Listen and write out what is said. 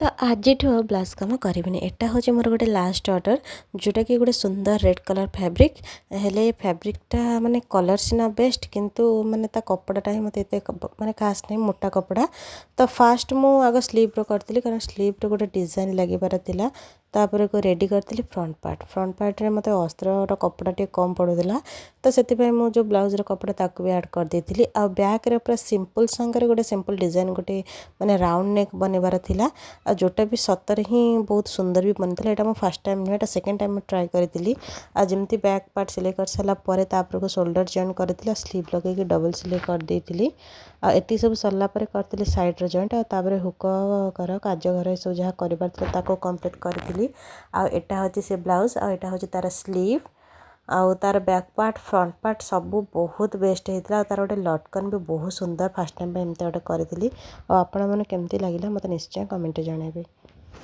ତ ଆଜିଠୁ ଆଉ ବ୍ଲାଉଜ୍ କାମ କରିବିନି। ଏଟା ହେଉଛି ମୋର ଗୋଟେ ଲାଷ୍ଟ ଅର୍ଡ଼ର, ଯେଉଁଟାକି ଗୋଟେ ସୁନ୍ଦର ରେଡ଼୍ କଲର୍ ଫ୍ୟାବ୍ରିକ୍। ହେଲେ ଏ ଫ୍ୟାବ୍ରିକ୍ଟା ମାନେ କଲର୍ ସିନା ବେଷ୍ଟ, କିନ୍ତୁ ମାନେ ତା କପଡ଼ାଟା ହିଁ ମୋତେ ଏତେ ମାନେ ଖାସ୍ ନାହିଁ, ମୋଟା କପଡ଼ା। ତ ଫାଷ୍ଟ ମୁଁ ଆଗ ସ୍ଲିଭ୍ର କରିଥିଲି, କାରଣ ସ୍ଲିଭ୍ରେ ଗୋଟେ ଡିଜାଇନ୍ ଲାଗିବାର ଥିଲା। ତାପରେ ରେଡ଼ି କରିଥିଲି ଫ୍ରଣ୍ଟ ପାର୍ଟରେ ମୋତେ ଅସ୍ତ୍ରର କପଡ଼ା ଟିକେ କମ୍ ପଡ଼ୁଥିଲା, ତ ସେଥିପାଇଁ ମୁଁ ଯେଉଁ ବ୍ଲାଉଜ୍ର କପଡ଼ା ତାକୁ ବି ଆଡ଼୍ କରିଦେଇଥିଲି। ଆଉ ବ୍ୟାକ୍ରେ ପୁରା ସିମ୍ପଲ୍ ସାଙ୍ଗରେ ଗୋଟେ ସିମ୍ପଲ୍ ଡିଜାଇନ୍, ଗୋଟେ ମାନେ ରାଉଣ୍ଡ ନେକ୍ ବନେଇବାର ଥିଲା। ଆଉ ଯେଉଁଟା ବି ସତରେ ହିଁ ବହୁତ ସୁନ୍ଦର ବି ବନିଥିଲା। ଏଇଟା ମୁଁ ଫାର୍ଷ୍ଟ ଟାଇମ୍ ନୁହେଁ, ଏଇଟା ସେକେଣ୍ଡ ଟାଇମ୍ ମୁଁ ଟ୍ରାଏ କରିଥିଲି। ଆଉ ଯେମିତି ବ୍ୟାକ୍ ପାର୍ଟ ସିଲେଇ କରିସାରିଲା ପରେ ତାପରକୁ ସୋଲ୍ଡର ଜଏଣ୍ଟ କରିଥିଲି, ଆଉ ସ୍ଲିଭ୍ ଲଗେଇକି ଡବଲ୍ ସିଲେଇ କରିଦେଇଥିଲି। ଆଉ ଏତିକି ସବୁ ସରିଲା ପରେ କରିଥିଲି ସାଇଡ଼୍ର ଜଏଣ୍ଟ, ଆଉ ତାପରେ ହୁକ ଘର କାଜ ଘର ଏସବୁ ଯାହା କରିବାର ଥିଲା ତାକୁ କମ୍ପ୍ଲିଟ୍ କରିଥିଲି। ଆଉ ଏଇଟା ହେଉଛି ସେ ବ୍ଲାଉଜ୍, ଆଉ ଏଇଟା ହେଉଛି ତା'ର ସ୍ଲିଭ୍। ଆଉ ତା'ର ବ୍ୟାକ୍ ପାର୍ଟ ଫ୍ରଣ୍ଟ ପାର୍ଟ ସବୁ ବହୁତ ବେଷ୍ଟ ହେଇଥିଲା। ଆଉ ତା'ର ଗୋଟେ ଲଟକନ୍ ବି ବହୁତ ସୁନ୍ଦର, ଫାର୍ଷ୍ଟ ଟାଇମ୍ ପାଇଁ ଏମିତି ଗୋଟେ କରିଥିଲି। ଆଉ ଆପଣମାନେ କେମିତି ଲାଗିଲା ମୋତେ ନିଶ୍ଚୟ କମେଣ୍ଟରେ ଜଣାଇବେ।